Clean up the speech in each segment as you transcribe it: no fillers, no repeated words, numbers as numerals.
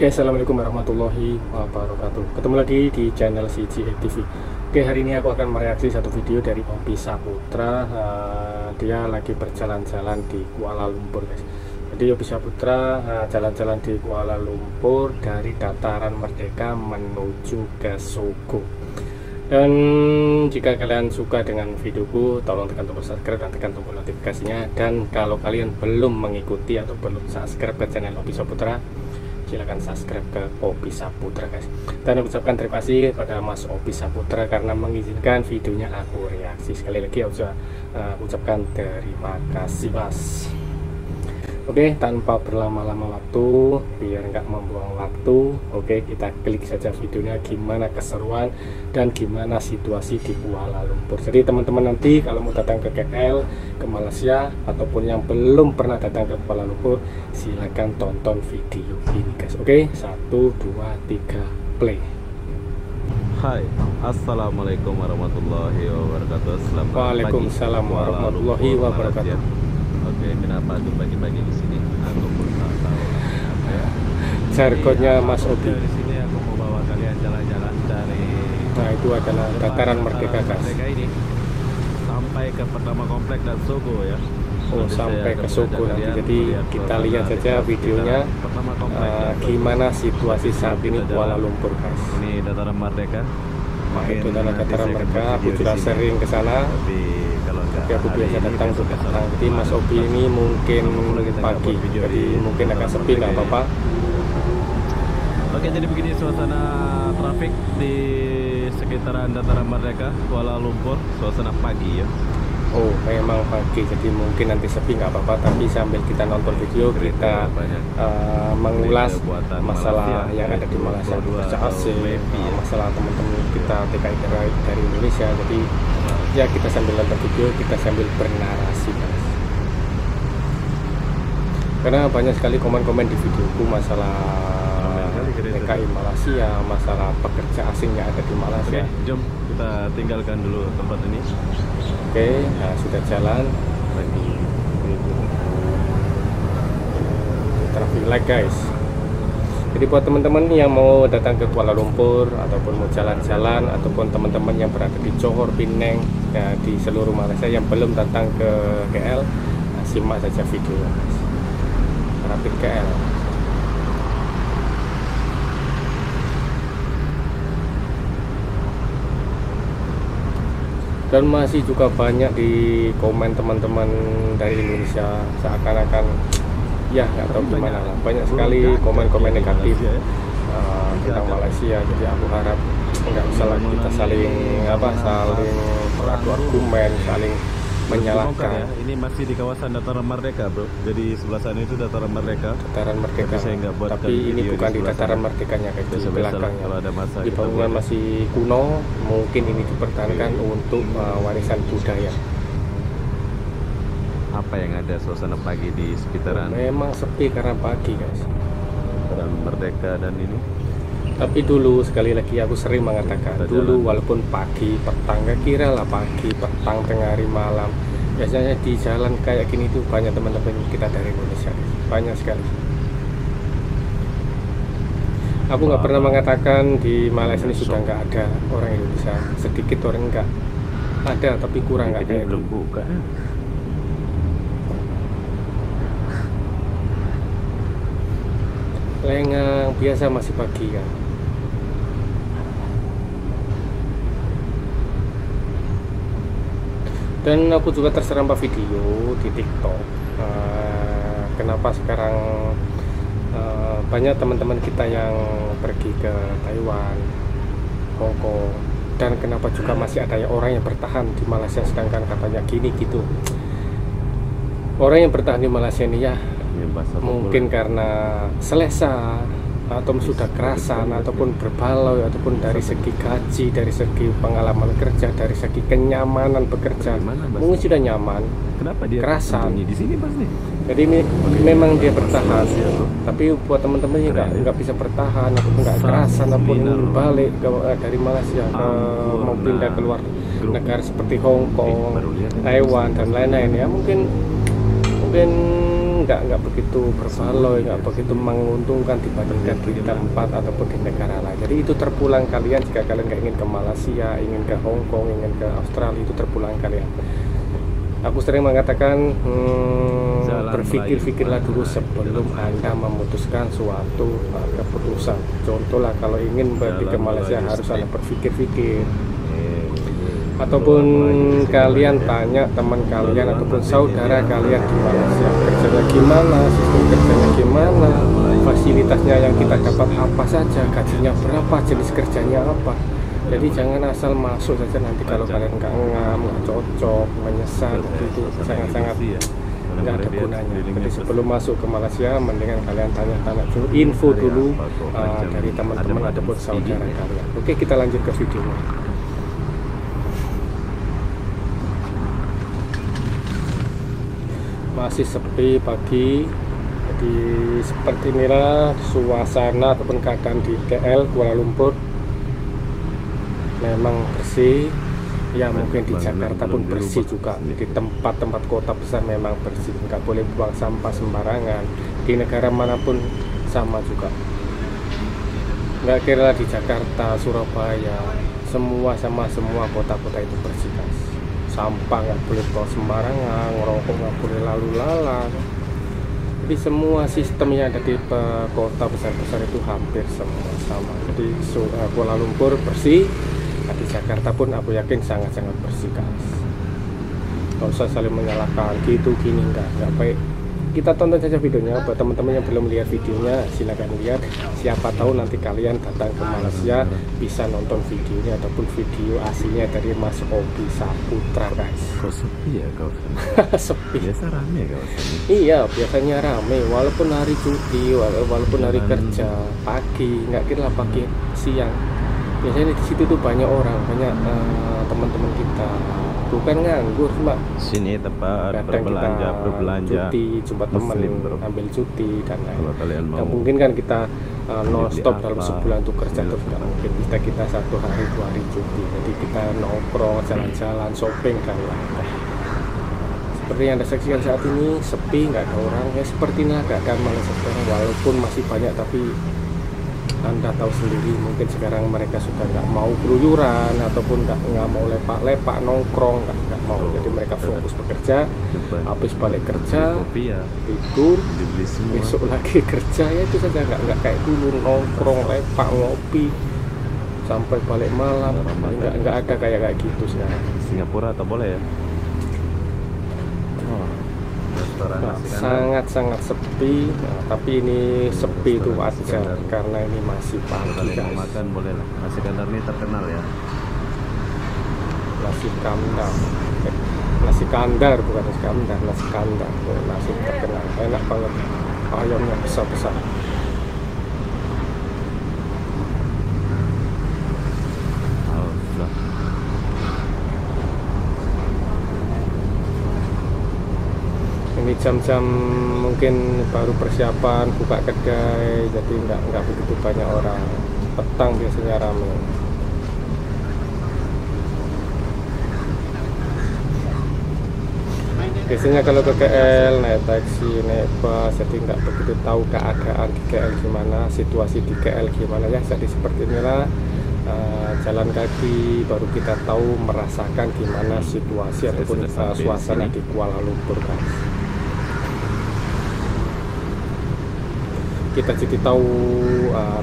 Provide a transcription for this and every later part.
Oke, assalamualaikum warahmatullahi wabarakatuh. Ketemu lagi di channel CGA TV. Oke, hari ini aku akan mereaksi satu video dari Opi Saputra. Dia lagi berjalan-jalan di Kuala Lumpur, guys. Jadi Opi Saputra jalan-jalan di Kuala Lumpur dari Dataran Merdeka menuju ke Sogo. Dan jika kalian suka dengan videoku, tolong tekan tombol subscribe dan tekan tombol notifikasinya. Dan kalau kalian belum mengikuti atau belum subscribe ke channel Opi Saputra, silahkan subscribe ke Opi Saputra, guys. Dan ucapkan terima kasih kepada Mas Opi Saputra karena mengizinkan videonya aku reaksi. Sekali lagi aku ucapkan terima kasih, Mas. Oke, tanpa berlama-lama waktu, biar nggak membuang waktu, oke, kita klik saja videonya gimana keseruan dan gimana situasi di Kuala Lumpur. Jadi teman-teman nanti kalau mau datang ke KL, ke Malaysia, ataupun yang belum pernah datang ke Kuala Lumpur, silakan tonton video ini, guys. Oke, 1, 2, 3, play. Hai, assalamualaikum warahmatullahi wabarakatuh. Selamat Waalaikumsalam pagi, warahmatullahi wabarakatuh. Oke, kenapa tuh pagi-pagi di sini? Aku pun tak tahu apa ya. Jargonnya Mas Opi. Di sini aku mau bawa kalian jalan-jalan dari. Nah, itu adalah Dataran Merdeka, guys. Merdeka ini sampai ke pertama komplek dan Sogo ya. Oh, sampai ke Sogo nanti. Jadi kita lihat saja videonya gimana situasi saat ini Kuala Lumpur, guys. Ini Dataran Merdeka. Nah, itu adalah Dataran Merdeka. Aku juga sering ke sana. Tapi aku biasa datang ke petang. Jadi Mas Opi ini mungkin pagi, jadi mungkin akan sepi, nggak apa-apa. Oke, jadi begini suasana trafik di sekitaran Dataran Merdeka, Kuala Lumpur, suasana pagi ya. Oh, memang pagi, jadi mungkin nanti sepi, nggak apa-apa. Tapi sambil kita nonton video, kita mengulas masalah yang ada di Malaysia, pekerja asing, masalah teman-teman kita TKI dari Indonesia. Jadi ya kita sambil nonton video, kita sambil bernarasi, guys. Karena banyak sekali komen-komen di videoku masalah TKI Malaysia, masalah pekerja asing yang ada di Malaysia. Oke, jom kita tinggalkan dulu tempat ini. Oke, nah sudah jalan lagi traffic light, guys. Jadi buat teman-teman yang mau datang ke Kuala Lumpur ataupun mau jalan-jalan, ataupun teman-teman yang berada di Johor, Penang, ya, di seluruh Malaysia yang belum datang ke KL, nah, simak saja videonya, guys. Traffic KL. Dan masih juga banyak di komen teman-teman dari Indonesia seakan-akan ya nggak tahu gimana lah, banyak sekali komen-komen negatif tentang Malaysia. Jadi aku harap nggak usah lagi kita saling beradu argumen, saling menyalahkan ya. Ini masih di kawasan Dataran Merdeka, bro. Jadi sebelah sana itu Dataran Merdeka. Dataran Merdeka. Tapi ini bukan di Dataran Merdekanya, kayak di belakangnya. Di bangunan masih kuno, mungkin ini dipertahankan untuk warisan budaya. Apa yang ada suasana pagi di sekitaran? Memang sepi karena pagi, guys. Dataran Merdeka dan ini. Tapi dulu, sekali lagi aku sering mengatakan, dulu walaupun pagi, petang, gak kira lah pagi, petang, tengah hari, malam, biasanya di jalan kayak gini tuh banyak teman-teman kita dari Indonesia, banyak sekali. Aku nggak pernah mengatakan di Malaysia ini sudah nggak ada orang Indonesia, sedikit orang nggak ada, tapi kurang, nggak kayak belum buka. Lengang biasa masih pagi kan. Dan aku juga terserempak video di TikTok. Kenapa sekarang banyak teman-teman kita yang pergi ke Taiwan, Hong Kong, dan kenapa juga masih ada orang yang bertahan di Malaysia sedangkan katanya gini gitu. Orang yang bertahan di Malaysia ini ya mungkin karena selesa atau sudah kerasan ataupun berbalau, ataupun dari segi gaji, dari segi pengalaman kerja, dari segi kenyamanan bekerja, mungkin sudah nyaman. Kenapa dia kerasan di sini pasti? Jadi memang dia bertahan. Tapi buat teman-teman yang nggak bisa bertahan ataupun nggak kerasan ataupun balik dari Malaysia mau pindah keluar negara seperti Hong Kong, Taiwan dan lain-lain, ya mungkin nggak begitu berbaloi, nggak begitu menguntungkan dibandingkan di tempat ataupun di negara lain. Jadi itu terpulang kalian jika kalian nggak ingin ke Malaysia, ingin ke Hong Kong, ingin ke Australia, itu terpulang kalian. Aku sering mengatakan berpikir-pikirlah dulu sebelum Anda memutuskan suatu keputusan. Contohlah kalau ingin pergi ke Malaysia harus Anda berpikir-pikir. Ataupun kalian tanya teman kalian ataupun saudara kalian di Malaysia kerjanya gimana, sistem kerjanya gimana, fasilitasnya yang kita dapat apa saja, gajinya berapa, jenis kerjanya apa. Jadi jangan asal masuk saja, nanti kalau kalian nggak ngam, nggak cocok, menyesal, itu sangat-sangat nggak ada gunanya. Jadi sebelum masuk ke Malaysia, mendingan kalian tanya-tanya dulu, info dulu dari teman-teman ataupun saudara kalian. Oke, kita lanjut ke videonya. Masih sepi pagi, jadi seperti inilah suasana ataupun keadaan di KL Kuala Lumpur. Memang bersih ya, mungkin di Jakarta pun bersih juga, di tempat-tempat kota besar memang bersih, nggak boleh buang sampah sembarangan. Di negara manapun sama juga, nggak kira di Jakarta, Surabaya, semua kota-kota itu bersih guys. Sampah nggak boleh bawa sembarangan, ngerokok nggak boleh lalu lalang. Jadi semua sistem yang ada di kota besar-besar itu hampir semua sama. Jadi Kuala Lumpur bersih, di Jakarta pun aku yakin sangat-sangat bersih guys. Gak usah saling menyalahkan gitu gini, nggak baik. Kita tonton saja videonya. Buat teman-teman yang belum lihat videonya, silahkan lihat. Siapa tahu nanti kalian datang ke Malaysia bisa nonton videonya ataupun video aslinya dari Mas Obi Saputra guys. Kok sepi ya kau? Sepi. Biasa rame kau? Iya, biasanya rame. Walaupun hari cuti, walaupun hari kerja pagi, nggak kira pagi siang. Biasanya di situ tuh banyak orang, banyak teman-teman kita. Bukan nganggur mbak, sini tempat kadang berbelanja, cuti, jumpa teman, ambil cuti dan lain. Kalian mau, mungkin kan kita non stop dalam sebulan tuh kerja terus, nggak mungkin kita 1 hari 2 hari cuti. Jadi kita nongkrong, jalan-jalan, shopping dan lain-lain. Seperti yang Anda saksikan saat ini, sepi, nggak ada orang. Ya seperti ini keadaan Malaysia sekarang, walaupun masih banyak, tapi Anda tahu sendiri, mungkin sekarang mereka sudah nggak mau keluyuran ataupun nggak mau lepak-lepak nongkrong, nggak mau. Jadi mereka fokus bekerja, habis balik kerja tidur, besok lagi kerja, ya itu saja. Nggak kayak dulu nongkrong, lepak, ngopi sampai balik malam. Nggak ada kayak gitu sekarang. Singapura atau boleh ya? Sangat-sangat sepi. Tapi ini sepi itu wajar karena ini masih pagi guys. Makan boleh lah. Nasi kandar ini terkenal ya. Nasi kandar, nasi kandar bukan nasi kandar, nasi kandar. Nasi terkenal, enak banget. Ayamnya besar-besar. Ini jam-jam mungkin baru persiapan buka kedai, jadi nggak begitu banyak orang. Petang biasanya ramai. Biasanya kalau ke KL naik taksi, naik bus, jadi nggak begitu tahu keadaan di KL gimana, situasi di KL gimana ya. Jadi seperti inilah jalan kaki baru kita tahu, merasakan gimana situasi ataupun suasana di Kuala Lumpur guys. Kita jadi tahu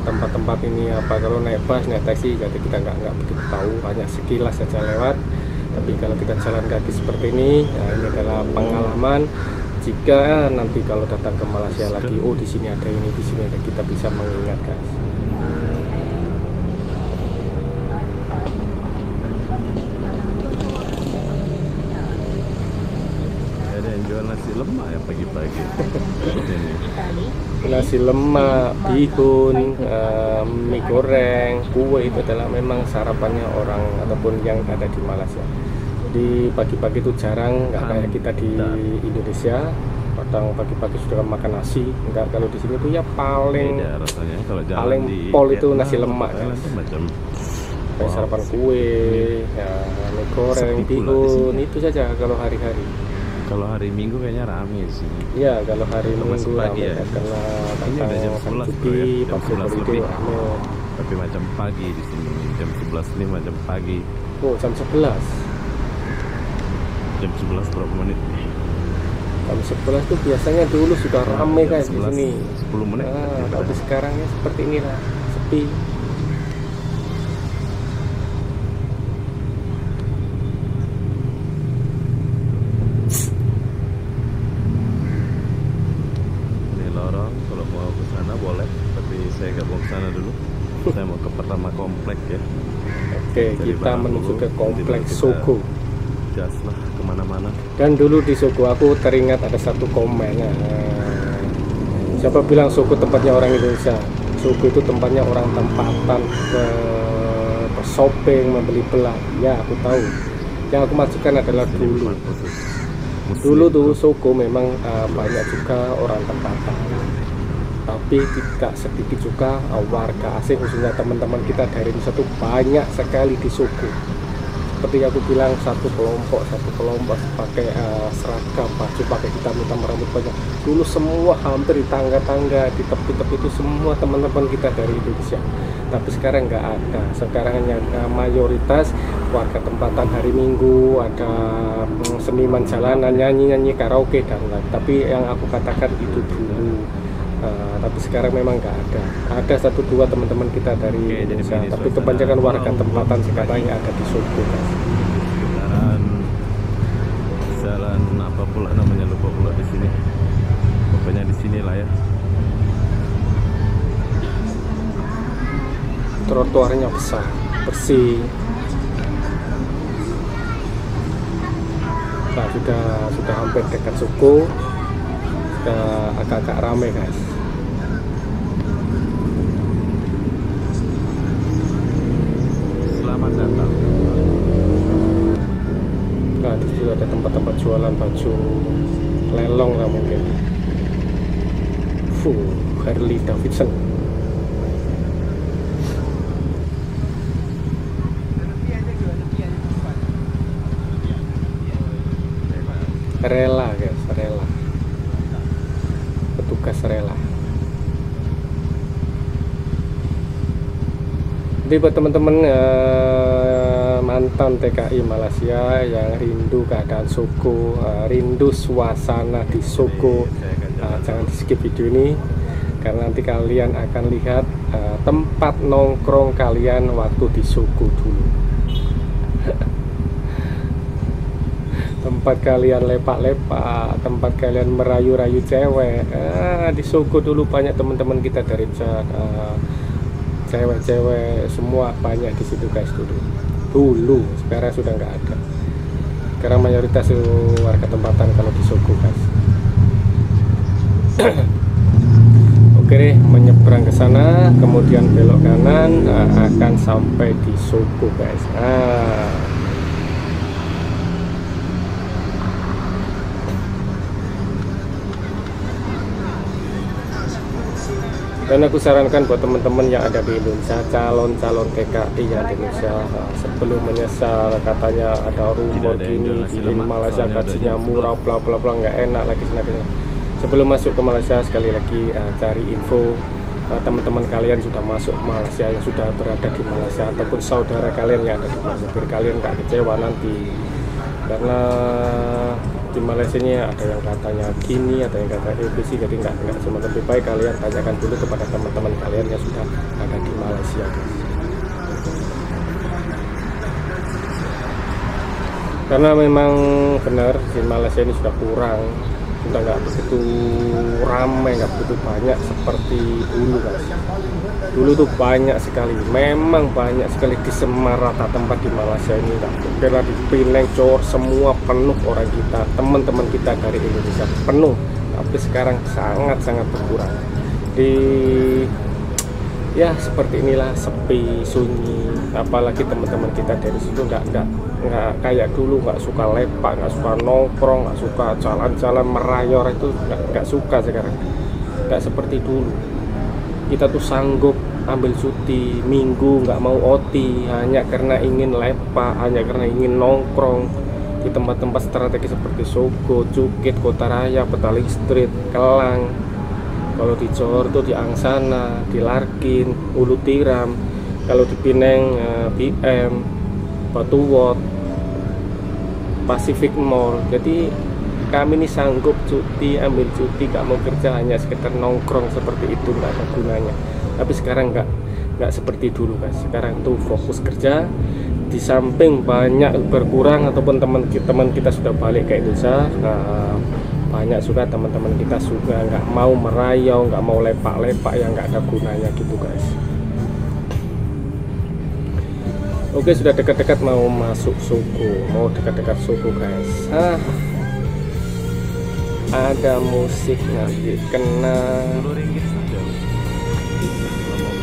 tempat-tempat ini apa. Kalau naik bus, naik taksi, jadi kita nggak begitu tahu, hanya sekilas saja lewat. Tapi kalau kita jalan kaki seperti ini, ini adalah pengalaman. Jika nanti kalau datang ke Malaysia lagi, oh di sini ada ini, di sini ada, kita bisa mengingat guys. Ada yang jual nasi lemak ya pagi-pagi. Nasi lemak, bihun, mie goreng, kue, itu adalah memang sarapannya orang ataupun yang ada di Malaysia. Di pagi-pagi itu jarang, nggak kayak kita di Indonesia. Kadang pagi-pagi sudah makan nasi. Enggak, kalau di sini tuh ya paling paling pol itu nasi lemak ya. Kayak sarapan kue, ya, mie goreng, bihun, itu saja kalau hari-hari. Kalau hari Minggu kayaknya rame sih. Iya, kalau hari Kalau masih Minggu pagi rame ya. karena Ini udah jam 11 bro ya, jam 11 lebih. rame. Tapi macam pagi di sini, jam 11.05 jam pagi. Oh, jam 11. Jam 11 berapa menit? Jam 11 tuh biasanya dulu sudah rame Jam guys di 11, sini. 10 menit. Tapi sekarang ya seperti inilah, sepi. Ini lorong, kalau mau ke sana boleh, tapi saya nggak mau ke sana dulu. Saya mau ke pertama komplek ya. Oke, Dari kita Barang menuju dulu, ke kompleks Sogo. Gas lah kemana-mana. Dan dulu di Sogo aku teringat ada satu komen. Siapa bilang Sogo tempatnya orang Indonesia? Sogo itu tempatnya orang tempatan ke shopping, membeli belah. Ya, aku tahu. Yang aku maksudkan adalah Ini dulu. bukan khusus Muslim, Dulu tuh bro. Sogo memang banyak juga orang tempatan. Tapi tidak sedikit juga warga asing, khususnya teman-teman kita dari Indonesia tuh banyak sekali di Sogo. Seperti aku bilang, satu kelompok pakai seragam, baju pakai hitam rambut banyak. Dulu semua hampir di tangga-tangga, di tepi-tepi itu semua teman-teman kita dari Indonesia. Tapi sekarang nggak ada. Sekarang hanya mayoritas warga tempatan hari Minggu, ada seniman jalanan, nyanyi karaoke dan lain. Tapi yang aku katakan itu dulu. Tapi sekarang memang nggak ada. Ada 1-2 teman-teman kita dari Indonesia, tapi kebanyakan warga tempatan sekarang yang ada di Sogo. Sekitaran jalan apa pula namanya, lupa pula di sini. Pokoknya di sini lah ya. Trotoarnya besar, bersih. Nah, sudah hampir dekat Sogo. Sudah agak-agak ramai guys. Selamat datang. Nah, di situ ada tempat-tempat jualan baju lelong lah mungkin. Harley Davidson. Rela guys, rela. Petugas rela. Jadi buat teman-teman mantan TKI Malaysia yang rindu keadaan Sogo, rindu suasana di Sogo, jangan di skip video ini karena nanti kalian akan lihat tempat nongkrong kalian waktu di Sogo dulu. Tempat kalian lepak-lepak, tempat kalian merayu-rayu cewek. Di Sogo dulu banyak teman-teman kita dari cewek-cewek semua banyak di situ guys dulu. Sekarang sudah nggak ada. Sekarang mayoritas warga tempatan kalau di Sogo guys. Oke deh, menyeberang ke sana, kemudian belok kanan, akan sampai di Sogo guys. Dan aku sarankan buat teman-teman yang ada di Indonesia, calon-calon TKI yang di Indonesia, sebelum menyesal katanya ada rumor gini di Malaysia gajinya murah, bla bla bla, nggak enak lagi sebagainya. Sebelum masuk ke Malaysia, sekali lagi cari info teman-teman kalian sudah masuk Malaysia, yang sudah berada di Malaysia, ataupun saudara kalian yang ada di Malaysia, biar kalian nggak kecewa nanti. Karena di Malaysia ini ada yang katanya gini, ada yang kata ABC, jadi nggak semua. Lebih baik kalian tanyakan dulu kepada teman-teman kalian yang sudah ada di Malaysia guys. Karena memang benar di Malaysia ini sudah kurang, sudah nggak begitu ramai, nggak begitu banyak seperti dulu guys. Dulu tuh banyak sekali, memang banyak sekali di Semarata tempat di Malaysia ini. Kira di Penang, Johor, semua penuh orang kita, teman-teman kita dari Indonesia penuh. Tapi sekarang sangat-sangat berkurang. Ya seperti inilah, sepi, sunyi. Apalagi teman-teman kita dari situ nggak kayak dulu, nggak suka lepak, nggak suka nongkrong, nggak suka jalan-jalan merayor, itu nggak suka sekarang. Nggak seperti dulu. Kita tuh sanggup ambil cuti minggu, nggak mau OT hanya karena ingin lepak, hanya karena ingin nongkrong. di tempat-tempat strategis seperti Sogo, Cukit, Kota Raya, Petaling Street, Kelang. Kalau di Johor tuh di Angsana, di Larkin, Ulu Tiram. Kalau di Pineng, BM, Batuwot, Pacific Mall. Jadi kami ini sanggup cuti, ambil cuti, gak mau kerja, hanya sekedar nongkrong seperti itu, nggak ada gunanya. Tapi sekarang nggak seperti dulu guys. Sekarang tuh fokus kerja. Di samping banyak berkurang ataupun teman kita sudah balik ke Indonesia, banyak juga teman-teman kita juga nggak mau merayau, nggak mau lepak-lepak yang nggak ada gunanya gitu guys. Oke, sudah dekat-dekat mau masuk Sogo, mau dekat-dekat Sogo guys. Ada musik nanti kena.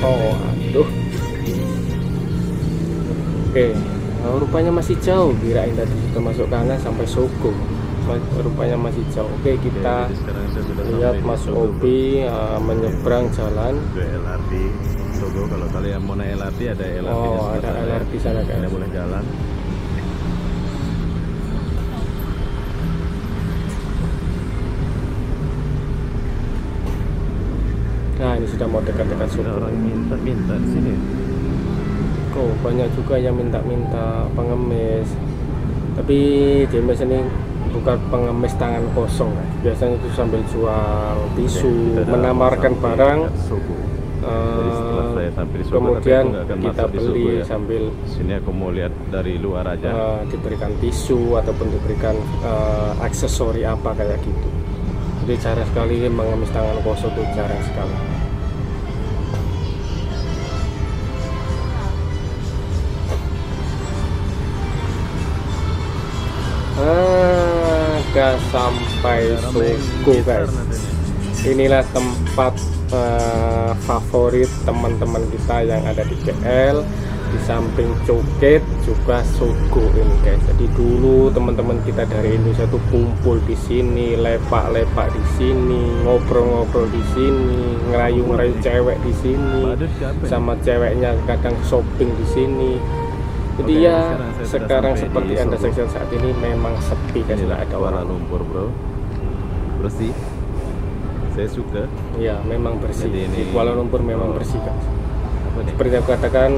Oh aduh. Oke, rupanya masih jauh. Kirain tadi sudah masuk kanan sampai Sogo. Rupanya masih jauh. Oke, kita lihat Mas Obi menyeberang jalan ke LRT Sogo. Kalau kalian mau naik LRT, ada LRT. Oh, ada LRT sana kan. Kalian boleh jalan. Nah, ini sudah mau dekat-dekat Sogo. Ada orang minta di sini. Kok banyak juga yang minta pengemis. Tapi di mes ini bukan pengemis tangan kosong kan. Biasanya itu sambil jual tisu, menawarkan barang. Kemudian kita beli sambil sini aku mau lihat dari luar aja. Diberikan tisu ataupun diberikan aksesori apa kayak gitu. Jadi jarang sekali mengemis tangan kosong, itu jarang sekali. Udah sampai Sogo guys. Inilah tempat favorit teman-teman kita yang ada di KL. Di samping Cukit juga Sogo ini guys. Jadi dulu teman-teman kita dari Indonesia tuh kumpul di sini, lepak-lepak di sini, ngobrol-ngobrol di sini, ngerayu-ngerayu cewek di sini, sama ceweknya kadang shopping di sini. Jadi ya sekarang seperti Anda saksikan saat ini memang sepi guys, tidak ada Kuala orang. Lumpur bro, bersih. Saya suka. Ya memang bersih. Jadi Di Kuala Lumpur memang bersih guys. Apa nih? Seperti aku katakan,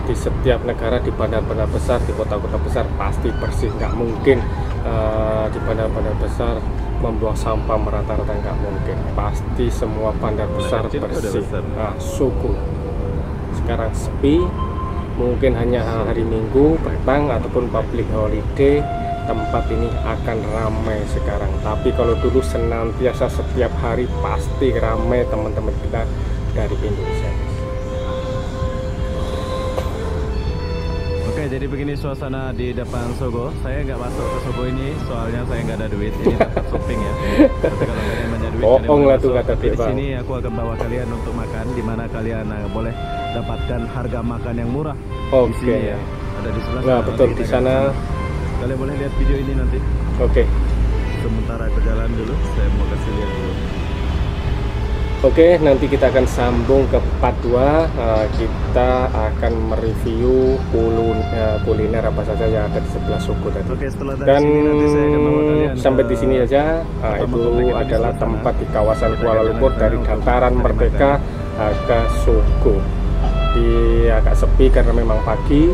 di setiap negara, di bandar-bandar besar, di kota-kota besar pasti bersih. Nggak mungkin di bandar-bandar besar membuang sampah merata-rata, nggak mungkin. Pasti semua bandar besar bersih. Nah, Sogo sekarang sepi. Mungkin hanya hari Minggu petang ataupun public holiday tempat ini akan ramai sekarang. Tapi kalau dulu senantiasa setiap hari pasti ramai teman-teman kita dari Indonesia. Oke, jadi begini suasana di depan Sogo. Saya nggak masuk ke Sogo ini soalnya saya nggak ada duit. Ini tempat shopping ya. Tapi kalau kalian punya duit, Bohong lah tuh kata di sini aku akan bawa kalian untuk makan, di mana kalian boleh dapatkan harga makan yang murah. Oke. Ya. Ada di sebelah. Nah, betul di sana. Kalian boleh lihat video ini nanti. Oke. Sementara aku jalan dulu, saya mau kasih lihat dulu. Oke, nanti kita akan sambung ke part 2. Kita akan mereview kuliner apa saja yang ada di sebelah Sogo tadi. Oke, setelah dari Dan sini nanti saya akan bawa kalian sampai di sini aja. Itu adalah tempat di kawasan Kuala Lumpur dari dataran Merdeka ke Sogo. Agak sepi karena memang pagi.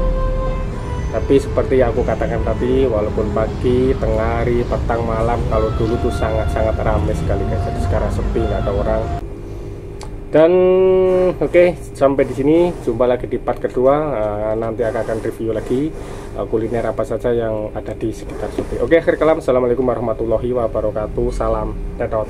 Tapi seperti yang aku katakan tadi, walaupun pagi, tengah hari, petang, malam, kalau dulu tuh sangat-sangat ramai sekali guys. Jadi sekarang sepi, nggak ada orang. Dan oke, sampai di sini. Jumpa lagi di part kedua. Nanti akan review lagi kuliner apa saja yang ada di sekitar Sogo. Oke, akhir kalam. Assalamualaikum warahmatullahi wabarakatuh. Salam tetot.